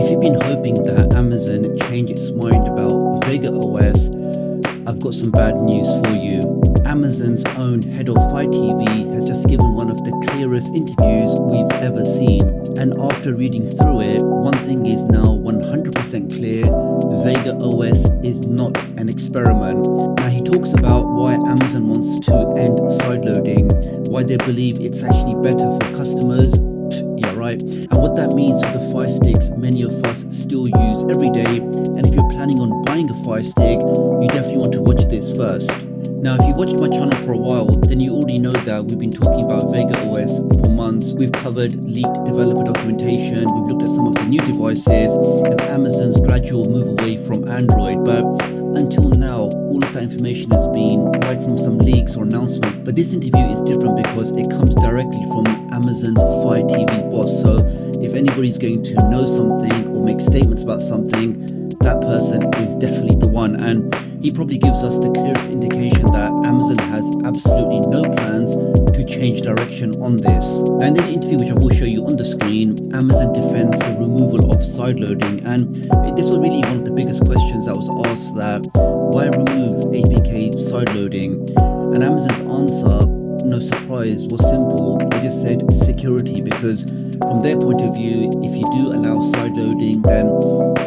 If you've been hoping that Amazon changed its mind about Vega OS, I've got some bad news for you. Amazon's own head of Fire TV has just given one of the clearest interviews we've ever seen. And after reading through it, one thing is now 100% clear: Vega OS is not an experiment. Now he talks about why Amazon wants to end sideloading, why they believe it's actually better for customers. Yeah, right. And what that means for the Fire Sticks many of us still use every day. And if you're planning on buying a Fire Stick, you definitely want to watch this first. Now, if you've watched my channel for a while, then you already know that we've been talking about Vega OS for months. We've covered leaked developer documentation, we've looked at some of the new devices, and Amazon's gradual move away from Android. But until now, all of that information has been right from some leaks or announcement. But this interview is different because it comes directly from Amazon's Fire TV boss. So if anybody's going to know something or make statements about something, that person is definitely the one. And he probably gives us the clearest indication that Amazon has absolutely no plans to change direction on this. And in the interview, which I will show you on the screen, Amazon defends the removal of sideloading. And this was really one of the biggest questions that was asked, that why remove APK sideloading? And Amazon's answer, no surprise, was simple. They just said security, because from their point of view, if you do allow sideloading, then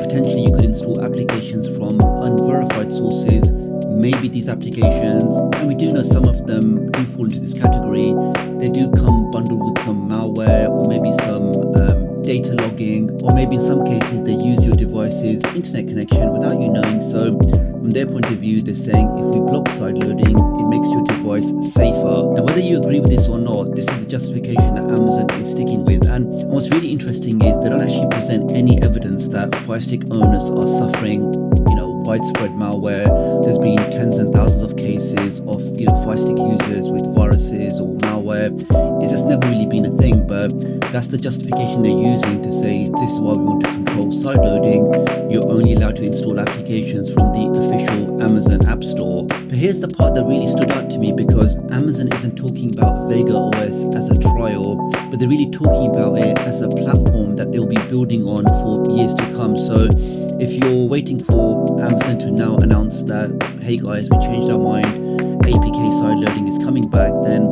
potentially you could install applications from unverified sources. Maybe these applications, and we do know some of them do fall into this category, they do come bundled with some malware or maybe some data logging, or maybe in some cases they use your device's internet connection without you knowing. So from their point of view, they're saying if we block sideloading, it makes your device safer. Now, whether you agree with this or not, this is the justification that Amazon is sticking with. And what's really interesting is they don't actually present any evidence that Fire Stick owners are suffering widespread malware. There's been tens and thousands of cases of Fire Stick users with viruses or malware. It's just never really been a thing, but that's the justification they're using to say this is why we want to control sideloading. You're only allowed to install applications from the official Amazon App Store. But here's the part that really stood out to me, because Amazon isn't talking about Vega OS as a trial, but they're really talking about it as a platform that they'll be building on for years to come. So if you're waiting for Amazon to now announce that, hey guys, we changed our mind, APK sideloading is coming back, then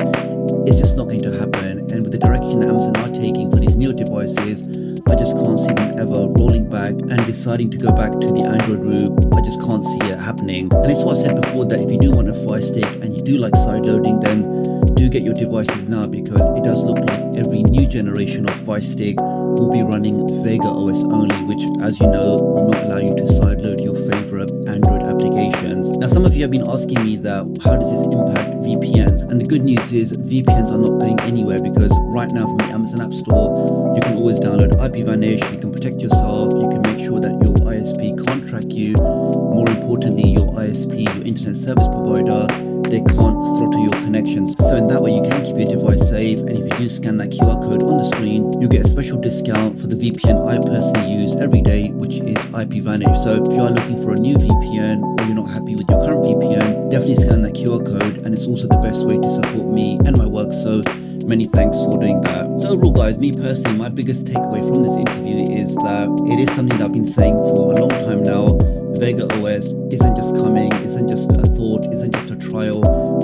it's just not going to happen. And with the direction that Amazon are taking for these new devices, I just can't see them ever rolling back and deciding to go back to the Android route. I just can't see it happening. And it's what I said before, that if you do want a Fire Stick and you do like sideloading, then do get your devices now, because it does look like every new generation of Fire Stick will be running Vega OS only, which, as you know, will not allow you to sideload your favorite Android applications. Now, some of you have been asking me that how does this impact VPNs? And the good news is VPNs are not going anywhere, because right now from the Amazon App Store, you can always download IPVanish, you can protect yourself, you can make sure that your ISP can't track you. More importantly, your ISP, your internet service provider, they can't throttle your connections. So in that way, you can keep your device safe. And if you do scan that QR code on the screen, you get a special discount for the VPN I personally use every day, which is IPVanish. So if you are looking for a new VPN, or you're not happy with your current VPN, definitely scan that QR code. And it's also the best way to support me and my work. So many thanks for doing that. So overall, guys, me personally, my biggest takeaway from this interview is that it is something that I've been saying for a long time now. Vega OS isn't just coming, isn't just a thought, isn't just a trial.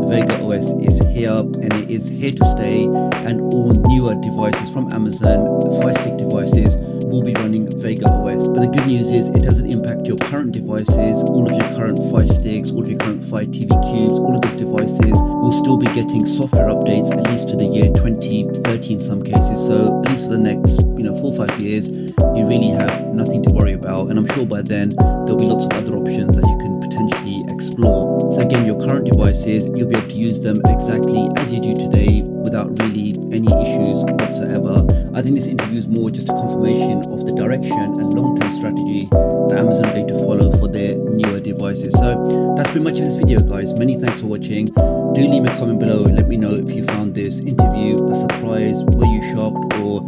Vega OS is here, and it is here to stay. And all newer devices from Amazon, Fire Stick devices, will be running Vega OS. But the good news is it doesn't impact your current devices. All of your current Fire Sticks, all of your current Fire TV Cubes, all of those devices will still be getting software updates at least to the year 2030 in some cases. So at least for the next 4 or 5 years, you really have nothing to worry about. And I'm sure by then there'll be lots of other options that you can potentially explore. So again, your current devices, you'll be able to use them exactly as you do today without really any issues whatsoever. I think this interview is more just a confirmation of the direction and long-term strategy that Amazon are going to follow for their newer devices. So that's pretty much of this video, guys. Many thanks for watching. Do leave me a comment below and let me know if you found this interview a surprise, were you shocked, or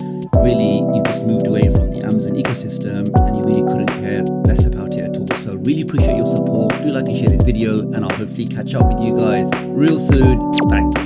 really you just moved away from the Amazon ecosystem and you really couldn't care less about it at all. So really appreciate your support. Do like and share this video, and I'll hopefully catch up with you guys real soon. Thanks.